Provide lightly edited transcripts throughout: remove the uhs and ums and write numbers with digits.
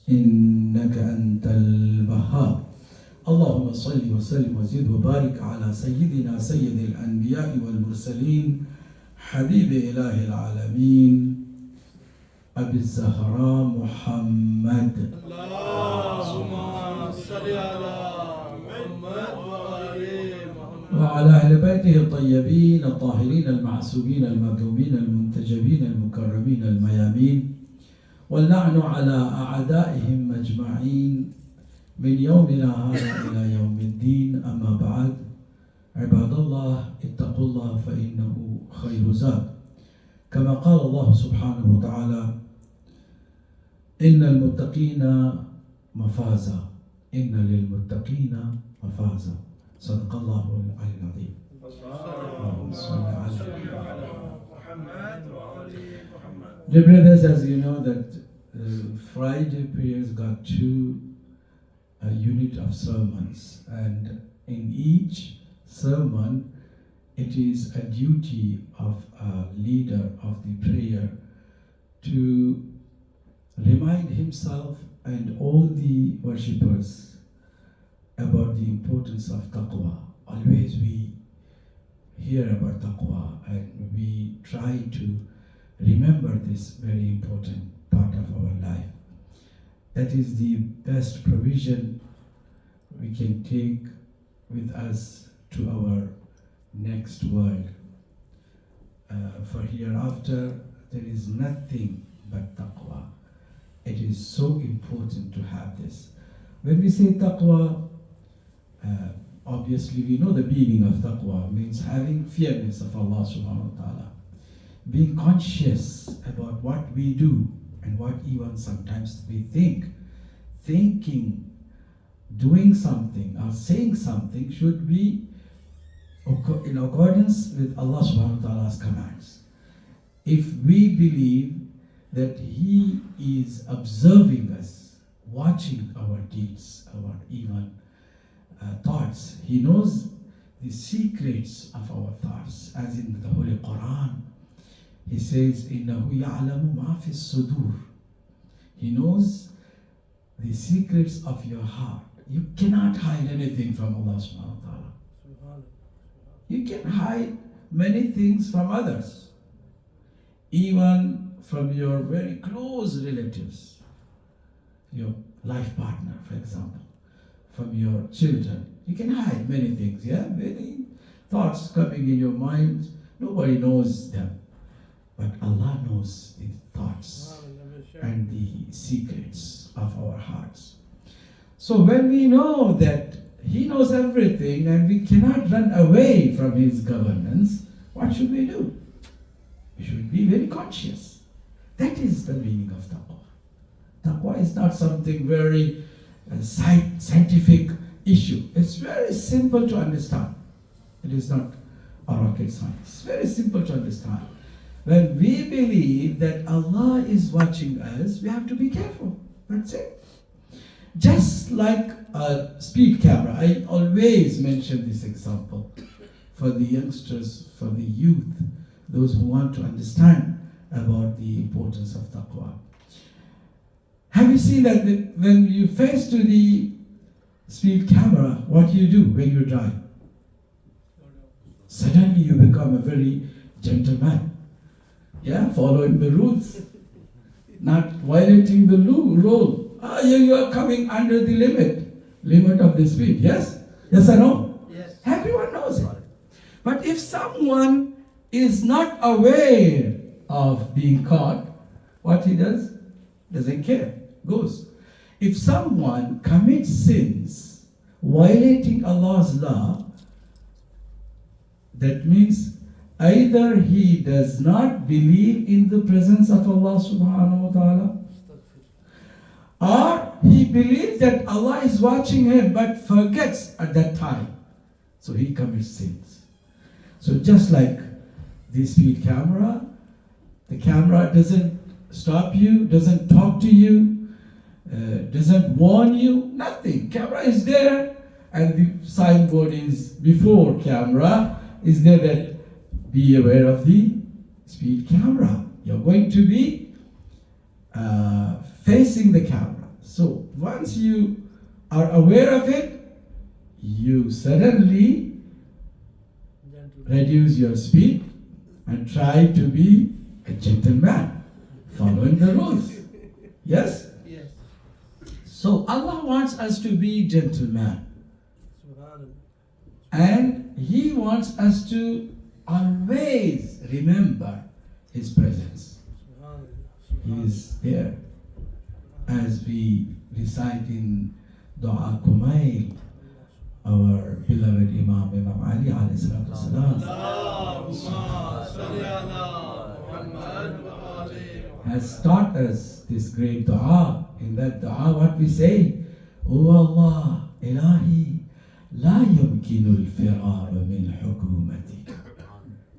إنك أنت الوهاب. اللهم صل وسلم وزد وبارك على سيدنا سيد الأنبياء والمرسلين حبيب إله العالمين أبي الزهراء محمد. اللهم صل على محمد وعلى أهل بيته الطيبين الطاهرين المعصومين المكرومين المنتجبين المكرمين الميامين، واللعن على أعدائهم أجمعين من يومنا هذا إلى يوم الدين. أما بعد، عباد الله اتقوا الله فإنه خير زاد، كما قال الله سبحانه وتعالى: إن المتقين مفازا، إن للمتقين مفازا. صدق الله العلي العظيم. اللهم صل على محمد. Dear brothers, as you know that Friday prayers got two unit of sermons, and in each sermon it is a duty of a leader of the prayer to remind himself and all the worshippers about the importance of taqwa. Always we hear about taqwa and we try to remember this very important part of our life. That is the best provision we can take with us to our next world. For hereafter, there is nothing but taqwa. It is so important to have this. When we say taqwa, obviously we know the meaning of taqwa means having fearness of Allah subhanahu wa ta'ala, being conscious about what we do and what even sometimes we think. Thinking, doing something or saying something should be in accordance with Allah subhanahu wa ta'ala's commands. If we believe that He is observing us, watching our deeds, our even thoughts, He knows the secrets of our thoughts, as in the Holy Quran. He says, إِنَّهُ يَعْلَمُ مَا فِي الصُّدُورِ. He knows the secrets of your heart. You cannot hide anything from Allah subhanahu wa ta'ala. You can hide many things from others, even from your very close relatives, your life partner, for example, from your children. You can hide many things, yeah? Many thoughts coming in your mind, nobody knows them. But Allah knows the thoughts and the secrets of our hearts. So when we know that He knows everything and we cannot run away from His governance, what should we do? We should be very conscious. That is the meaning of taqwa. Taqwa is not something very scientific issue. It's very simple to understand. It is not a rocket science. It's very simple to understand. When we believe that Allah is watching us, we have to be careful. That's it. Just like a speed camera. I always mention this example for the youngsters, for the youth, those who want to understand about the importance of taqwa. Have you seen that when you face to the speed camera, what do you do when you drive? Suddenly you become a very gentleman. Yeah, following the rules, not violating the rule. You are coming under the limit of the speed. Yes? Yes or no? Yes. Everyone knows it. But if someone is not aware of being caught, what he does? Doesn't care. Goes. If someone commits sins violating Allah's law, that means either he does not believe in the presence of Allah subhanahu wa ta'ala, or he believes that Allah is watching him but forgets at that time. So he commits sins. So just like the speed camera, the camera doesn't stop you, doesn't talk to you, doesn't warn you, nothing. Camera is there and the signboard is before camera is there that be aware of the speed camera. You're going to be facing the camera. So once you are aware of it, you suddenly reduce your speed and try to be a gentleman, following the rules. Yes? Yes. So Allah wants us to be gentlemen. Subhanallah. And He wants us to always remember His presence. Subhanallah. He is there. As we recite in Dua Kumail, our beloved Imam Ali alayhi salatu wasalam Allahumma salli ala Muhammad wa ali has taught us this great dua. In that dua, what we say, O Allah, Ilahi, la yumkinu al-firar min hukumatik.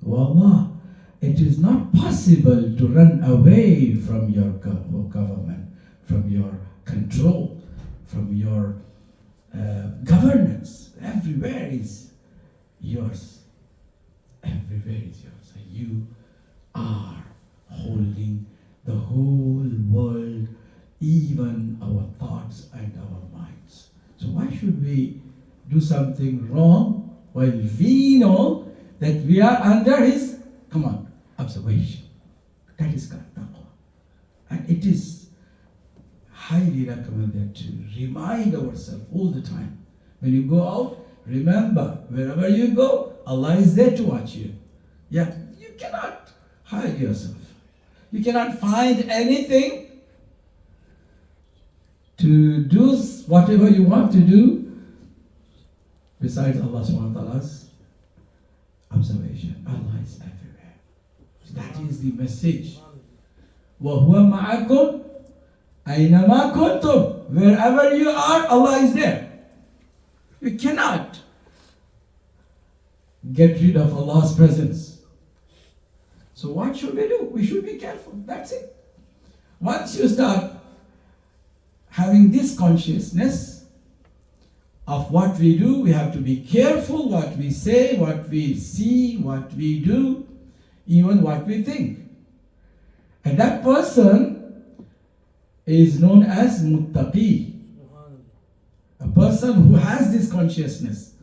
O Allah, it is not possible to run away from your government, from your control, from your governance. Everywhere is yours. Everywhere is yours. And you are holding the whole world, even our thoughts and our minds. So why should we do something wrong while we know that we are under His, observation? That is taqwa. And it is highly recommended to remind ourselves all the time. When you go out, remember, wherever you go, Allah is there to watch you. Yeah, you cannot hide yourself. You cannot find anything to do whatever you want to do besides Allah subhanahu wa ta'ala's observation. Allah is everywhere. So that is the message. وَهُوَ مَعَكُمْ أَيْنَمَا كُنْتُمْ. Wherever you are, Allah is there. You cannot get rid of Allah's presence. So what should we do? We should be careful. That's it. Once you start having this consciousness of what we do, we have to be careful what we say, what we see, what we do, even what we think. And that person is known as muttaqi. A person who has this consciousness,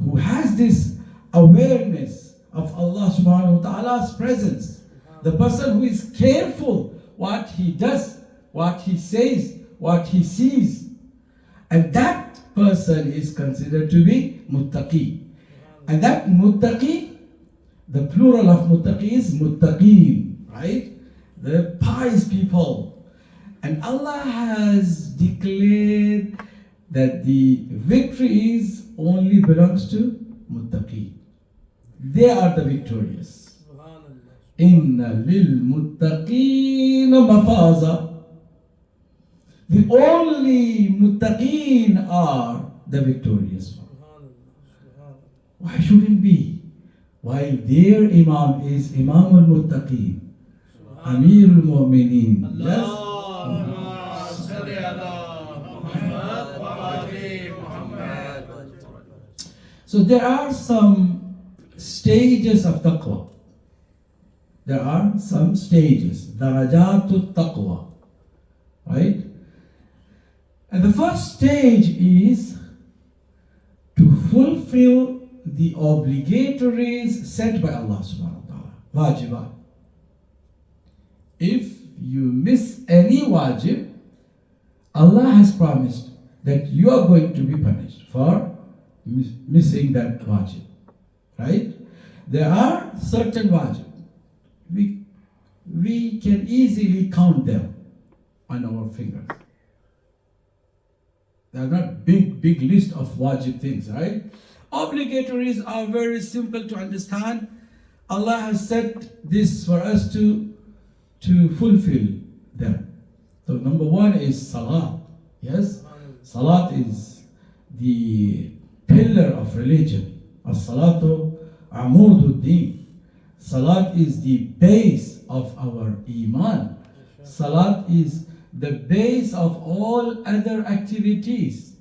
who has this awareness of Allah subhanahu wa ta'ala's presence. The person who is careful what he does, what he says, what he sees. And that person is considered to be muttaqi. And that muttaqi, the plural of muttaqi is muttaqeen, right? The pious people. And Allah has declared that the victories only belongs to muttaqi. They are the victorious. Inna lil muttaqeen mafaza. The only muttaqeen are the victorious one. Why shouldn't be? While their Imam is Imam al-Muttaqeen, Amir al-Mu'mineen. Yes? Allahumma salli ala Muhammad wa ali Muhammad. So there are some stages of taqwa. There are some stages. Darajatul taqwa. Right? And the first stage is to fulfill the obligatories set by Allah subhanahu wa ta'ala. Wajibat. If you miss any wajib, Allah has promised that you are going to be punished for missing that wajib. Right? There are certain wajib. We can easily count them on our fingers. They are not big list of wajib things, right? Obligatories are very simple to understand. Allah has set this for us to fulfill them. So number one is salat. Yes? Salat is the pillar of religion. As-salatu amududdin. Salat is the base of our iman. Salat is the base of all other activities.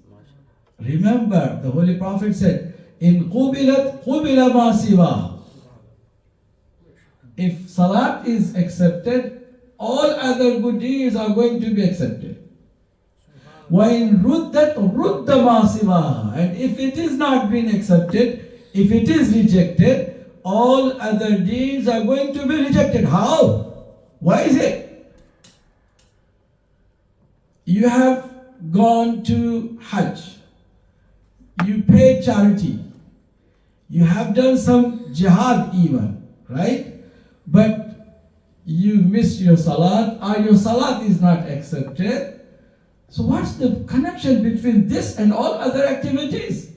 Remember, the Holy Prophet said, "In qubilat qubila ma siwa." If salat is accepted, all other good deeds are going to be accepted. وَإِن رُدَّتْ رُدَّ مَا سِوَاهَا. And if it is not been accepted, if it is rejected, all other deeds are going to be rejected. How? Why is it? You have gone to Hajj. You paid charity. You have done some jihad even, right? But you miss your salat, or your salat is not accepted. So what's the connection between this and all other activities?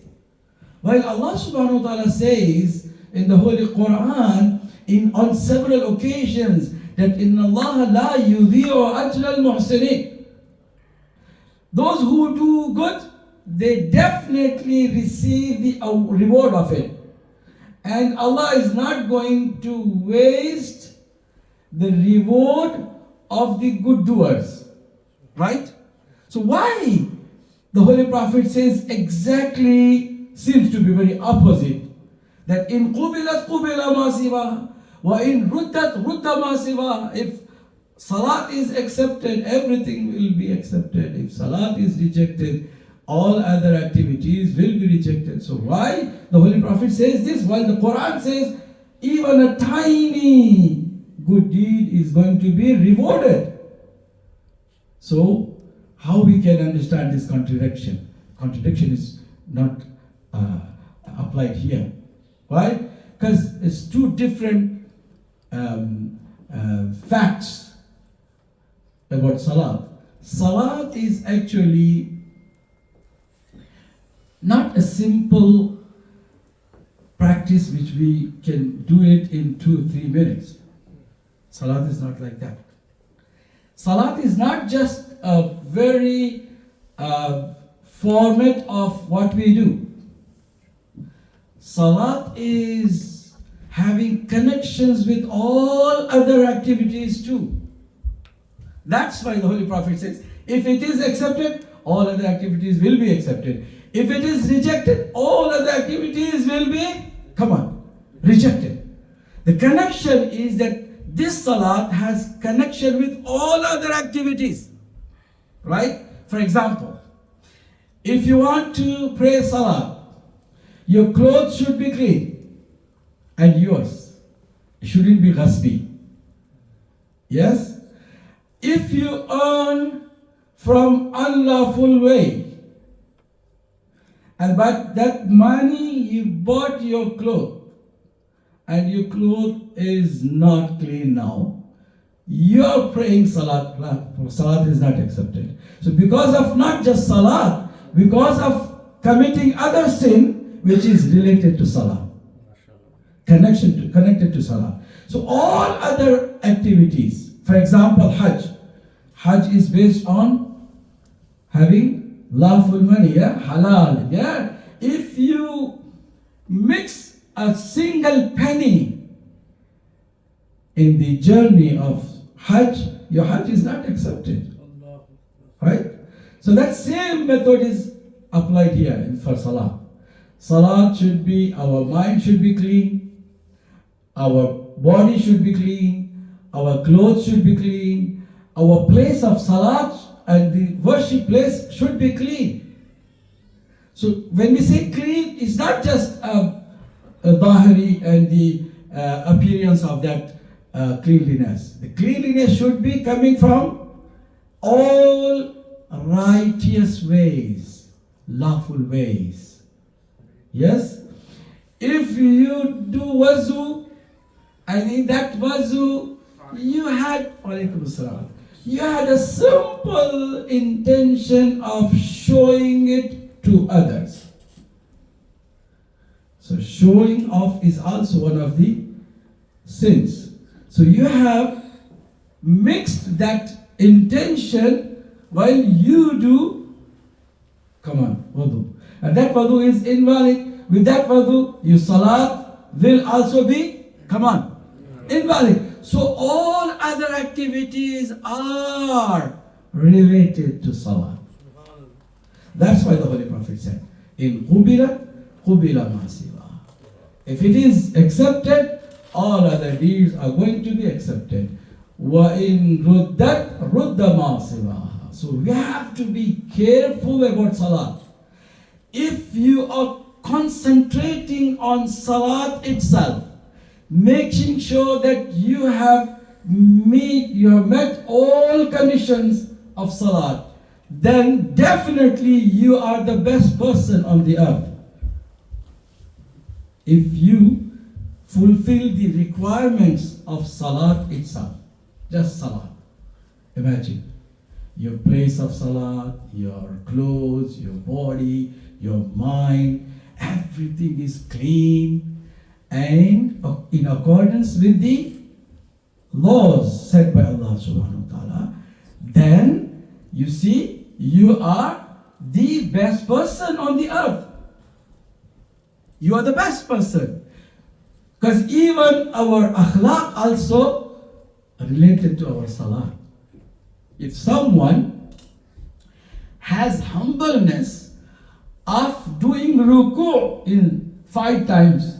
While Allah subhanahu wa ta'ala says in the Holy Quran on several occasions that Inna Allah la yudhi'u ajra al-muhsinin. Those who do good, they definitely receive the reward of it. And Allah is not going to waste the reward of the good doers. Right? So why the Holy Prophet says exactly, seems to be very opposite. That in qubilat qubila ma siwa, wa in ruddat rudda ma siwa. If salat is accepted, everything will be accepted. If salat is rejected, all other activities will be rejected. So why the Holy Prophet says this, while the Quran says even a tiny good deed is going to be rewarded? So how we can understand this contradiction? Contradiction is not applied here. Why? Because it's two different facts about salat. Salat is actually not a simple practice which we can do it in 2-3 minutes. Salat is not like that. Salat is not just a very format of what we do. Salat is having connections with all other activities too. That's why the Holy Prophet says, if it is accepted, all other activities will be accepted. If it is rejected, all other activities will be, rejected. The connection is that this salat has connection with all other activities. Right? For example, if you want to pray salat, your clothes should be clean and yours. It shouldn't be ghasbi. Yes? If you earn from unlawful way, and but that money you bought your clothes, and your clothes is not clean now, you are praying salat. Salat is not accepted. So because of not just salat, because of committing other sin which is related to salat, connected to salat. So all other activities, for example, Hajj is based on having lawful money, halal, If you mix a single penny in the journey of Hajj, your Hajj is not accepted. Right? So that same method is applied here for Salah. Salah should be, our mind should be clean, our body should be clean, our clothes should be clean, our place of Salat and the worship place should be clean. So when we say clean, it's not just a dhahiri and the appearance of that cleanliness. The cleanliness should be coming from all righteous ways, lawful ways. Yes? If you do wuzu, and in that wuzu, you had a simple intention of showing it to others. So showing off is also one of the sins. So you have mixed that intention while you do, wudu. And that wudu is invalid. With that wudu, your salat will also be, invalid. So all other activities are related to salah. That's why the Holy Prophet said, in qubila ma siwa. If it is accepted, all other deeds are going to be accepted. Wa in ruddat rudda ma siwa. So we have to be careful about salat. If you are concentrating on salat itself, making sure that you have met all conditions of salat, then definitely you are the best person on the earth. If you fulfill the requirements of salat itself, just salat. Imagine your place of salat, your clothes, your body, your mind, everything is clean and in accordance with the laws set by Allah subhanahu wa ta'ala. Then you see, you are the best person on the earth. You are the best person. Because even our akhlaq also related to our salah. If someone has humbleness of doing ruku in 5 times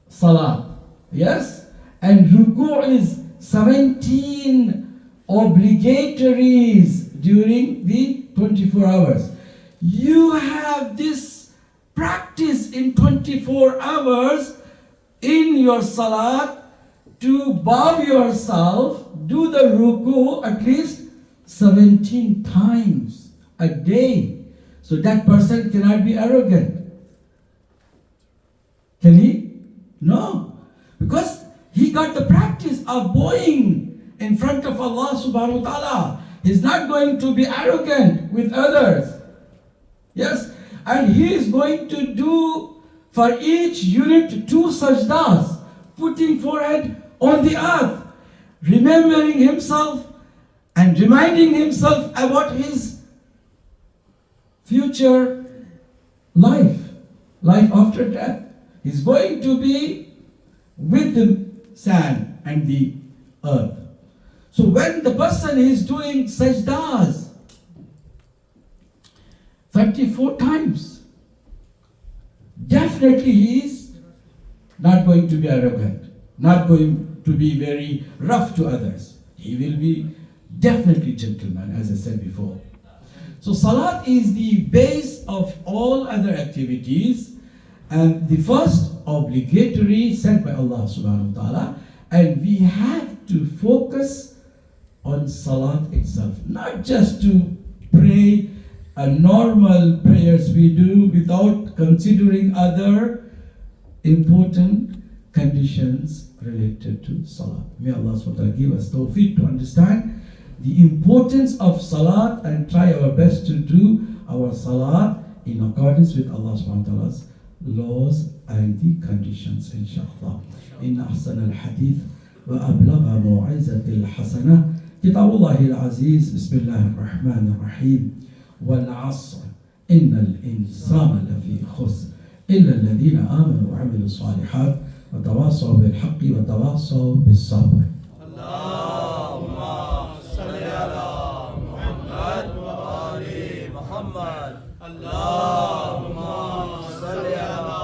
salah, yes, and ruku is 17 obligatories during the 24 hours. You have this practice in 24 hours in your salat to bow yourself, do the ruku at least 17 times a day. So that person cannot be arrogant. Can he? No. Because he got the practice of bowing in front of Allah subhanahu wa ta'ala. He's not going to be arrogant with others. Yes. And he is going to do for each unit 2 sajdas, putting forehead on the earth, remembering himself and reminding himself about his future life after death. He's going to be with the sand and the earth. So when the person is doing sajdas 34 times, definitely he is not going to be arrogant, not going to be very rough to others. He will be definitely gentleman, as I said before. So salat is the base of all other activities and the first obligatory set by Allah subhanahu wa ta'ala, and we have to focus on salat itself, not just to pray normal prayers we do without considering other important conditions related to salat. May Allah subhanahu wa ta'ala give us tawfiq to understand the importance of salat and try our best to do our salat in accordance with Allah subhanahu wa ta'ala's laws and the conditions, inshallah. Inna ahsan al-hadith wa ablagha mu'izzatil hasanah Kitabullahi al-Aziz. Bismillahir Rahmanir Rahim. والعصر إن الإنسان لفي خسر إلا الذين آمنوا وعملوا الصالحات وتواصوا بالحق وتواصوا بالصبر. اللهم صل على محمد وآل محمد. اللهم صل على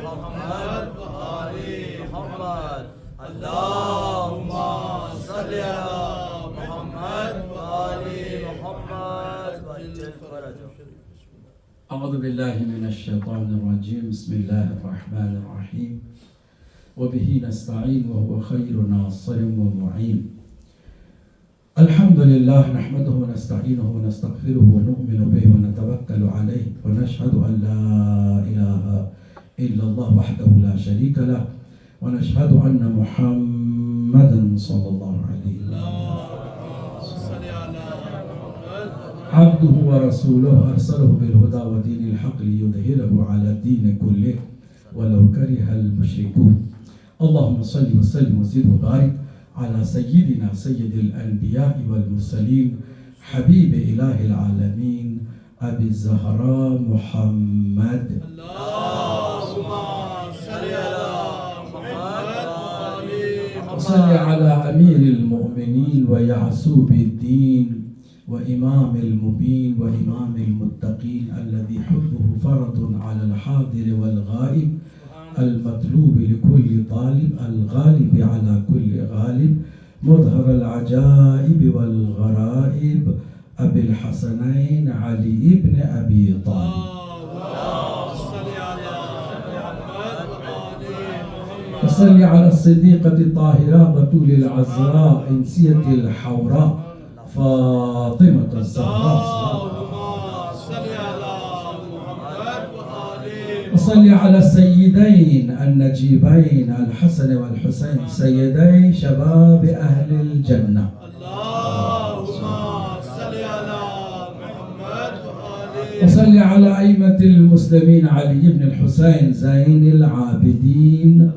محمد وآل محمد. اللهم صل على محمد وآل محمد. أعوذ بالله من الشيطان الرجيم. بسم الله الرحمن الرحيم. وبه نستعين وهو خير ناصر ومعين. الحمد لله نحمده ونستعينه ونستغفره ونؤمن به ونتوكل عليه ونشهد أن لا إله إلا الله وحده لا شريك له ونشهد أن محمدا صلى الله عليه وسلم عبده ورسوله أرسله بالهدى ودين الحق ليظهره على الدين كله ولو كره المشركون. اللهم صل وسلم وزد وبارك على سيدنا سيد الأنبياء والمرسلين حبيب إله العالمين أبي الزهراء محمد. اللهم صل على محمد وصل على أمير المؤمنين ويعسوب الدين وإمام المبين وإمام المتقين الذي حبه فرض على الحاضر والغائب المطلوب لكل طالب الغالب على كل غالب مظهر العجائب والغرائب ابی الحسنین علی ابن ابی طالب وصلی علی الصدیقة الطاہرہ بطول العذراء انسیة الحوراء فاطمة الزہراء وصلی علی السیدین النجیبین الحسن والحسین سیدی شباب اہل الجنہ وصلی علی ائمة المسلمین علی بن الحسین زین العابدین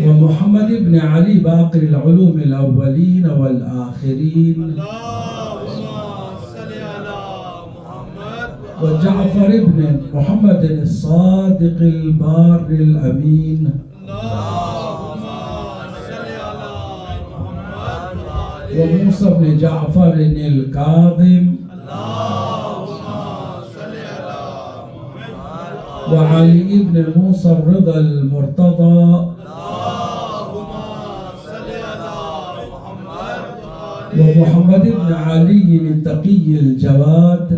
ومحمد بن علی باقر العلوم الاولین والآخرین وجعفر بن محمد الصادق البار الامین وموسى بن جعفر الكاظم وعلي بن موسى الرضا المرتضى ومحمد بن علي التقي الجواد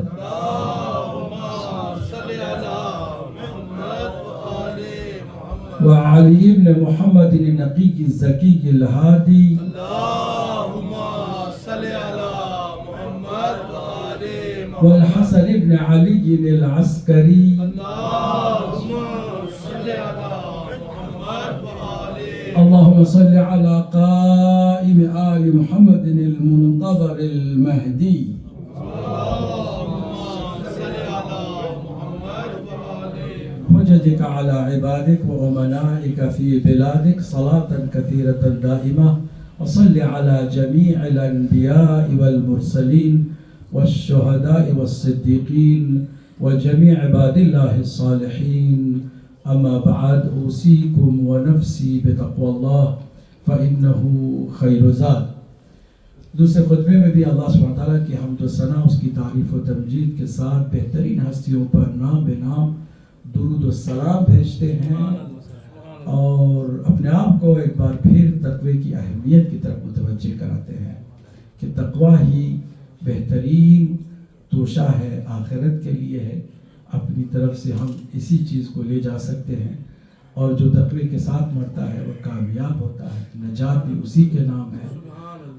وعلي بن محمد النقي الزكي الهادي والحسن بن علي العسكري اللهم صل على قائم آل محمد المنتظر المهدي حججك على عبادك وأمنائك في بلادك صلاة كثيرة دائمة وصل على جميع الأنبياء والمرسلين والشهداء والصديقين وجميع عباد الله الصالحين أما بعد أوصيكم ونفسي بتقوى الله فإنه خير زاد. دوسرے خطبے میں بھی اللہ سبحانہ وتعالیٰ کی حمد و ثنا اس کی تعریف و تمجید کے ساتھ بہترین ہستیوں پر نام بے نام درود و سلام بھیجتے ہیں اور اپنے آپ کو ایک بار پھر تقوی کی اہمیت کی طرف متوجہ کراتے ہیں کہ تقوی ہی بہترین توشہ ہے، آخرت کے لیے ہے. اپنی طرف سے ہم اسی چیز کو لے جا سکتے ہیں اور جو تقوی کے ساتھ مرتا ہے وہ کامیاب ہوتا ہے. نجات بھی اسی کے نام ہے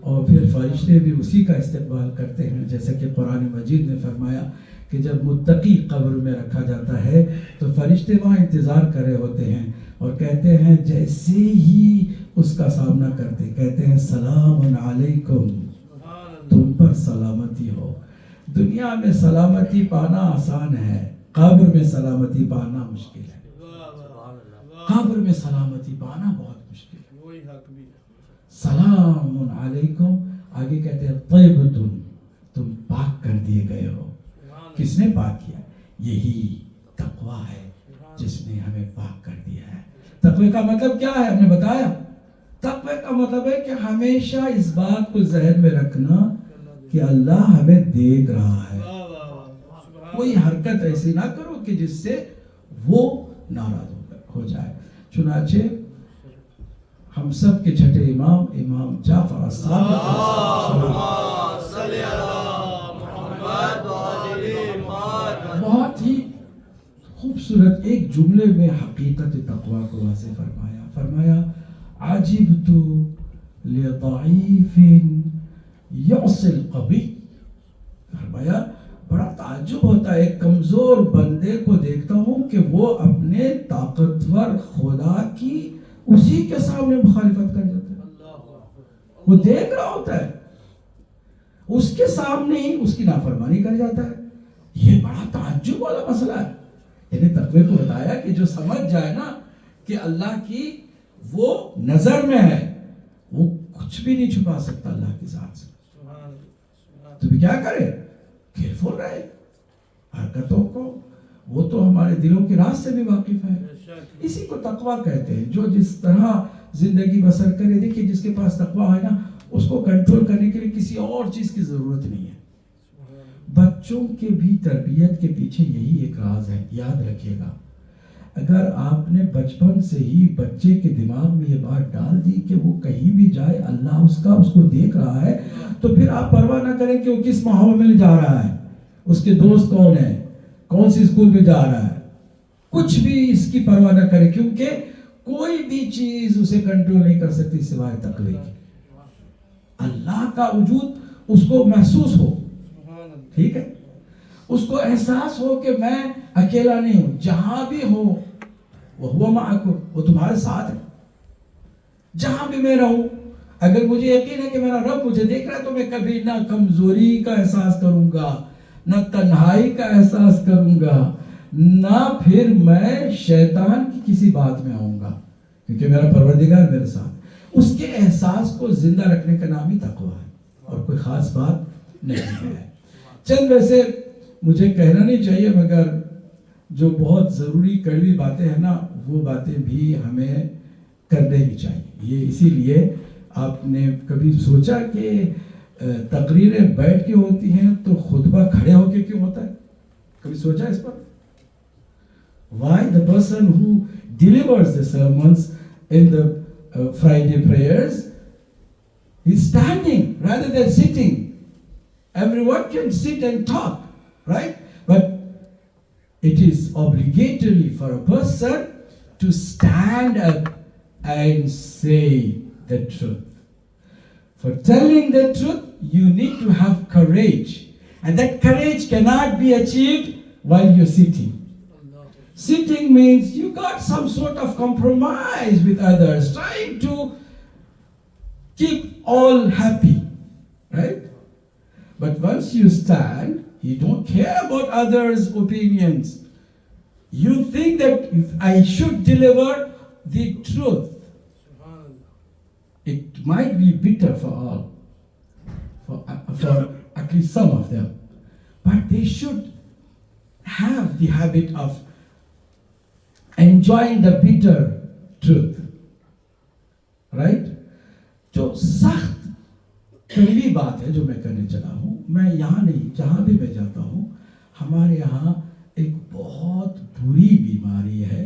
اور پھر فرشتے بھی اسی کا استقبال کرتے ہیں. جیسا کہ قرآن مجید نے فرمایا کہ جب متقی قبر میں رکھا جاتا ہے تو فرشتے وہاں انتظار کر رہے ہوتے ہیں اور کہتے ہیں جیسے ہی اس کا سامنا کرتے کہتے ہیں سلام علیکم، تم پر سلامتی ہو. دنیا میں سلامتی پانا آسان ہے، قبر میں سلامتی پانا مشکل ہے. قبر میں سلامتی پانا بہت مشکل ہے. سلام علیکم، آگے کہتے ہیں طیبتن، تم پاک کر دیے گئے ہو. کس نے پاک کیا؟ یہی تقوی ہے جس نے ہمیں پاک کر دیا ہے. تقوی کا مطلب کیا ہے؟ ہم نے بتایا. تقوی کا مطلب ہے کہ ہمیشہ اس بات کو ذہن میں رکھنا کہ اللہ ہمیں دیکھ رہا ہے. کوئی حرکت ایسی نہ کرو کہ جس سے وہ ناراض ہو جائے. چنانچہ ہم سب کے چھٹے امام جعفر الصادق بہت ہی خوبصورت ایک جملے میں حقیقت تقوی کو واضح فرمایا عجبت لضعیف یعصی القوی. فرمایا بڑا تعجب ہوتا ہے ایک کمزور بندے کو دیکھتا ہوں کہ وہ اپنے طاقتور خدا کی اسی کے سامنے مخالفت کر جاتا ہے. وہ دیکھ رہا ہوتا ہے اس کے سامنے ہی اس کی نافرمانی کر جاتا ہے. یہ بڑا تعجب والا مسئلہ ہے. یعنی تقوی کو بتایا کہ جو سمجھ جائے نا کہ اللہ کی وہ نظر میں ہے، وہ کچھ بھی نہیں چھپا سکتا اللہ کی ذات سے. تو بھی کیا کرے؟ کیئرفل رہے حرکتوں کو. وہ تو ہمارے دلوں کے راز سے بھی واقف ہے. اسی کو تقوی کہتے ہیں. جو جس طرح زندگی بسر کرے، دیکھیے جس کے پاس تقوی ہے نا اس کو کنٹرول کرنے کے لیے کسی اور چیز کی ضرورت نہیں ہے. بچوں کے بھی تربیت کے پیچھے یہی ایک راز ہے. یاد رکھیے گا अगर आपने बचपन से ही बच्चे के दिमाग में ये बात डाल दी कि वो कहीं भी जाए अल्लाह उसको देख रहा है, तो फिर आप परवाह ना करें कि वो किस माहौल में जा रहा है, उसके दोस्त कौन है, कौन सी स्कूल में जा रहा है, कुछ भी इसकी परवाह ना करें, क्योंकि कोई भी चीज उसे कंट्रोल नहीं कर सकती सिवाय तकवे की। अल्लाह का वजूद उसको महसूस हो, ठीक है, उसको एहसास हो कि मैं अकेला नहीं हूं, जहां भी हो वो माअकुम, वो तुम्हारे साथ है। जहां भी मैं रहूं, अगर मुझे यकीन है कि मेरा रब मुझे देख रहा है, तो मैं कभी ना कमजोरी का एहसास करूंगा, ना तन्हाई का एहसास करूंगा, ना फिर मैं शैतान की किसी बात में आऊंगा, क्योंकि मेरा परवरदिगार मेरे साथ। उसके एहसास को जिंदा रखने का नाम ही तकवा है, और कोई खास बात नहीं है। चंद वैसे मुझे कहना नहीं चाहिए, मगर जो बहुत ज़रूरी कड़वी बातें हैं ना, वो बातें भी हमें करने ही चाहिए। ये इसीलिए आपने कभी सोचा कि तकरीरें बैठ के होती हैं तो खुतबा खड़े होके क्यों होता है? कभी सोचा इस पर? Why the person who delivers the sermons in the Friday prayers is standing rather than sitting? Everyone can sit and talk, right? But it is obligatory for a person to stand up and say the truth. For telling the truth, you need to have courage. And that courage cannot be achieved while you're sitting. Sitting means you got some sort of compromise with others, trying to keep all happy, right? But once you stand, you don't care about others' opinions. You think that if I should deliver the truth, it might be bitter for all, for at least some of them. But they should have the habit of enjoying the bitter truth, right? जो सख्त कड़वी बात है जो मैं करने चला हूँ, मैं यहाँ नहीं, जहाँ भी मैं जाता हूँ, हमारे यहाँ एक बहुत बुरी बीमारी है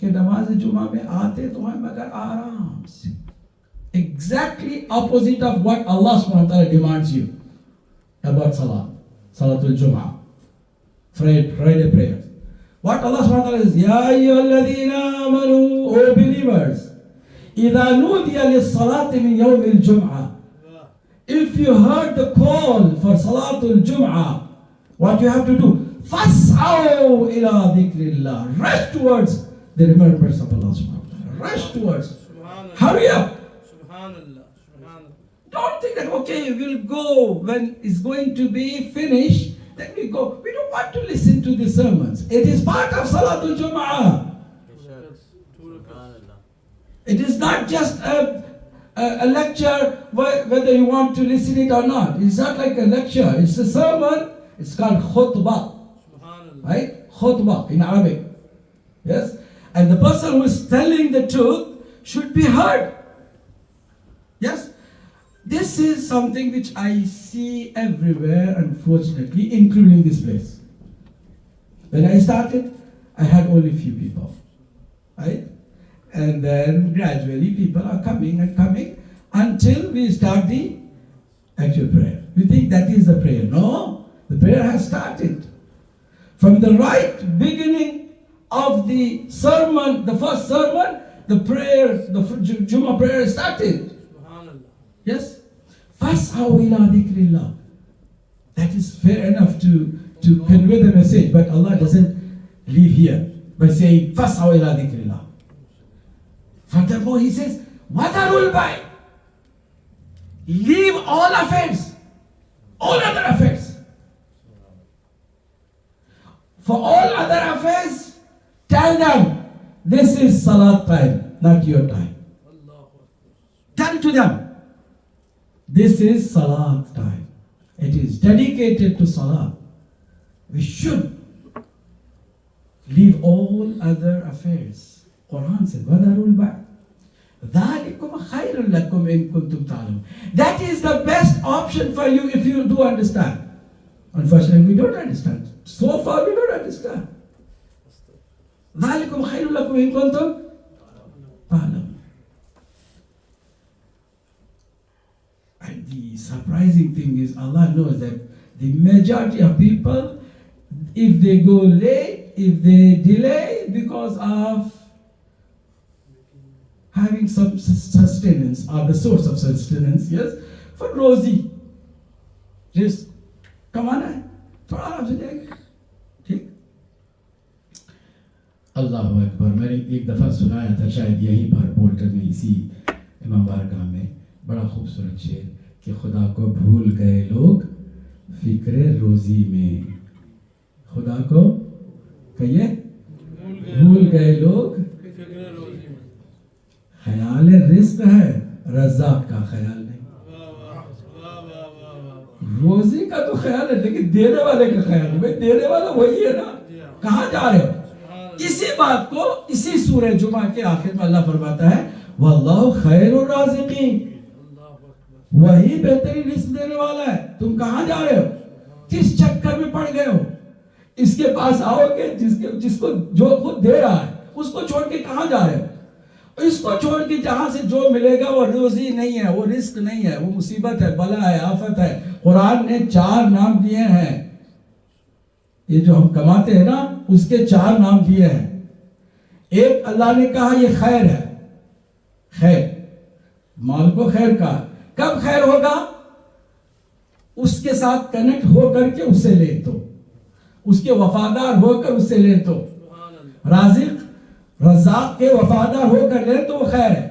कि नमाज जुमा में आते तो हैं मगर आराम से, exactly opposite of what Allah subhanahu wa ta'ala demands you about Salatul Jum'ah, Friday prayers. What Allah subhanahu wa ta'ala says, Ya ayyuhalladhina amanu, O believers, idha nudiya lis-salati min yawmil Jum'ah, if you heard the call for Salatul Jum'ah, what you have to do? Fas'aw ila dhikrillah. Rush towards the remembrance of Allah subhanahu wa ta'ala. Rush towards. Hurry up. Don't think that, okay, we'll go when it's going to be finished, then we go. We don't want to listen to the sermons. It is part of Salatul Jum'ah. It is not just a lecture, whether you want to listen it or not. It's not like a lecture. It's a sermon. It's called Khutba. Right? Khutba in Arabic. Yes? And the person who is telling the truth should be heard. Yes? This is something which I see everywhere, unfortunately, including this place. When I started, I had only few people. Right? And then gradually people are coming and coming until we start the actual prayer. We think that is the prayer. No, the prayer has started. From the right beginning of the sermon, the first sermon, the prayer, the Jumma prayer started. Yes? Fas'aw ila dhikrillah. That is fair enough to convey the message, but Allah doesn't leave here by saying Fas'aw ila dhikrillah. Furthermore, He says, Wadarul bay. Leave all affairs, all other affairs. For all other affairs, tell them, this is Salat time, not your time. Tell to them, this is Salat time. It is dedicated to Salat. We should leave all other affairs. Quran says, وَذَرُوا الْبَيْعَ ذَلِكُمْ خَيْرٌ لَكُمْ إِن كُنْتُمْ تَعْلَمُونَ. That is the best option for you if you do understand. Unfortunately, we don't understand. So far, we don't understand. ذالکم خیر لکم ان کنتم تعلمون. And the surprising thing is Allah knows that the majority of people, if they go late, if they delay because of having some sustenance or the source of sustenance, yes, for rozi, just come on, थोड़ा आराम से जाएंगे, ठीक. अल्लाह अकबर. मैंने एक दफ़ा सुनाया था शायद यहीं पर पोर्टल में, इसी इमाम बारगाह में, बड़ा खूबसूरत शेर कि खुदा को भूल गए लोग फिक्र रोजी में. खुदा को कहिए भूल गए लोग. ख्याल रिस्क है, रज़ाक का ख्याल नहीं. रोजी का तो ख्याल है लेकिन देने वाले का ख्याल नहीं. भाई देने वाला वही है ना. कहाँ जा रहे हो? इसी बात को इसी सूरह जुमा के आखिर में अल्लाह फरमाता है वल्लाहु खैरुर राज़िकीन. वही बेहतरीन रिस्क देने वाला है. तुम कहाँ जा रहे हो? किस चक्कर में पड़ गए हो? इसके पास आओगे जिसको जो खुद दे रहा है उसको छोड़ के कहाँ जा रहे हो? इसको छोड़ के जहां से जो मिलेगा वो रोजी नहीं है, वो रिस्क नहीं है, वो मुसीबत है, बला है, आफत है. कुरान ने 4 नाम दिए हैं. ये जो हम कमाते हैं ना उसके 4 नाम दिए हैं. एक अल्लाह ने कहा ये खैर है. खैर, माल को खैर कहा. कब खैर होगा? उसके साथ कनेक्ट हो करके उससे ले तो, उसके वफादार होकर उससे ले तो. राज़िक रज़ाक के वफादार होकर ले तो वो खैर है.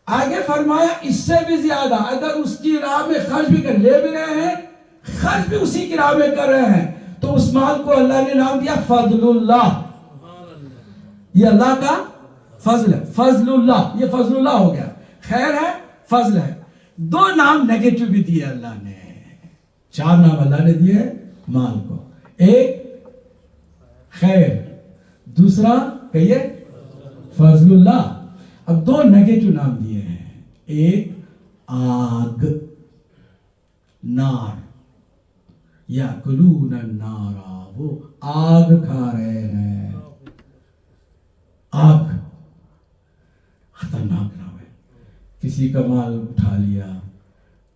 आगे फरमाया इससे भी ज्यादा अगर उसकी राह में खर्च भी कर ले भी रहे हैं, खर्च भी उसी की राह में कर रहे हैं, तो उस माल को अल्लाह ने नाम दिया फज़लुल्लाह. ये अल्लाह का फजल है. फज़लुल्लाह, ये फज़लुल्लाह हो गया. खैर है, फजल है. 2 नाम नेगेटिव भी दिए अल्लाह ने. 4 नाम अल्लाह ने दिए माल को. एक खैर, दूसरा कहिए फजलुल्लाह. अब 2 नेगेटिव नाम दिए हैं. एक आग, नार, या कुलून नारा, वो आग खा रहे हैं. आग खतरनाक नाम है. किसी का माल उठा लिया,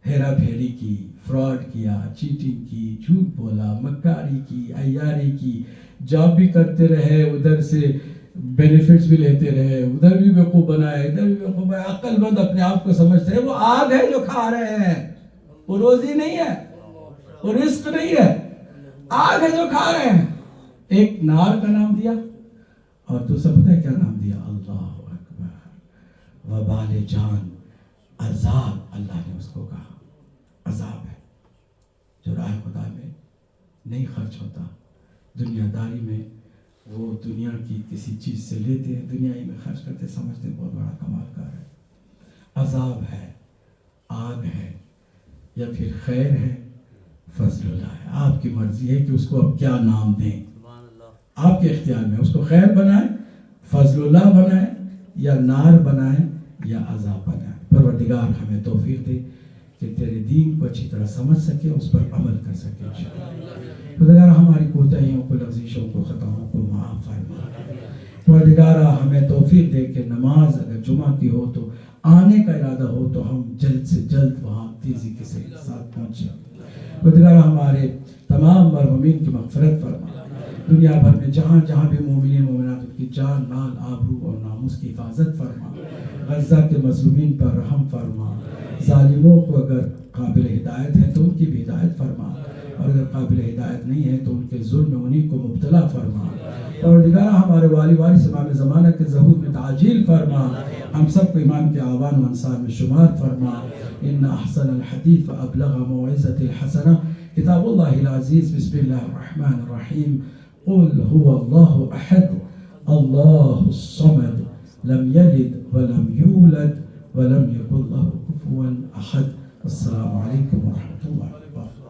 हेरा फेरी की, फ्रॉड किया, चीटिंग की, झूठ बोला, मक्कारी की, अय्यारी की, जॉब भी करते रहे, उधर से बेनिफिट्स भी लेते रहे, उधर भी बेवकूफ बनाए, इधर भी बेवकूफ बनाए. अक्लमंद अपने आप को समझते हैं. वो आग है जो खा रहे हैं, वो रोजी नहीं है, वो रिस्क नहीं है. आग है जो खा रहे हैं. एक नार का नाम दिया और दूसरा पता है क्या नाम दिया? अल्लाह अकबर. वबाल जान, अजाब. अल्लाह ने उसको कहा अजाब है जो राह खुदा में नहीं खर्च होता. दुनियादारी में वो दुनिया की किसी चीज से लेते हैं, दुनिया ही में खर्च करते, समझते बहुत बड़ा कमाल कर है. अजाब है, आग है, या फिर खैर है, फजलुल्लाह है. आपकी मर्जी है कि उसको अब क्या नाम दें. आपके इख्तियार में उसको खैर बनाए, फजलुल्लाह बनाए, या नार बनाए, या अजाब बनाए. परवरदिगार हमें तौफीक दे कि तेरे दीन को अच्छी तरह समझ सके, उस पर अमल कर सके इंशाअल्लाह. परवरदिगार हमारी कोताहियों को, लग़ज़िशों को, ख़ताओं को माफ़ फरमा. परवरदिगार हमें तौफीक दे कि नमाज अगर जुमा की हो तो आने का इरादा हो तो हम जल्द से जल्द वहाँ तेज़ी के साथ पहुँचे. परवरदिगार हमारे तमाम मरहूमीन की मग़फ़िरत फरमा. दुनिया भर में जहाँ जहाँ भी मोमिनीन मोमिनात उनकी जान, माल, आबरू और नामुस की हिफाजत फरमा. गज़ा के मज़लूमीन पर रहम फरमा. ज़ालिमों को अगर काबिल हिदायत है तो उनकी भी हिदायत फरमा, और अगर काबिल हिदायत नहीं है तो उनके जुल्म में उन्हीं को मुब्तला फरमा. और दिगारा हमारे वाली वारिस इमाम ज़माना के ज़हूर में ताजील फरमा. हम सब को इमाम के आवान व अंसार में शुमार फरमा. इन्ना अहसनल हदीस व अबलग़ मौइज़तिल हसना किताबुल्लाहिल अज़ीज़. बिस्मिल्लाहिर रहमानिर रहीम. क़ुल हुवल्लाहु अहद अल्लाहुस समद लम यलिद व लम यूलद व लम यकुल लहु कुफुवन अहद. अस्सलामु अलैकुम व रहमतुल्लाहि व बरकातुहू.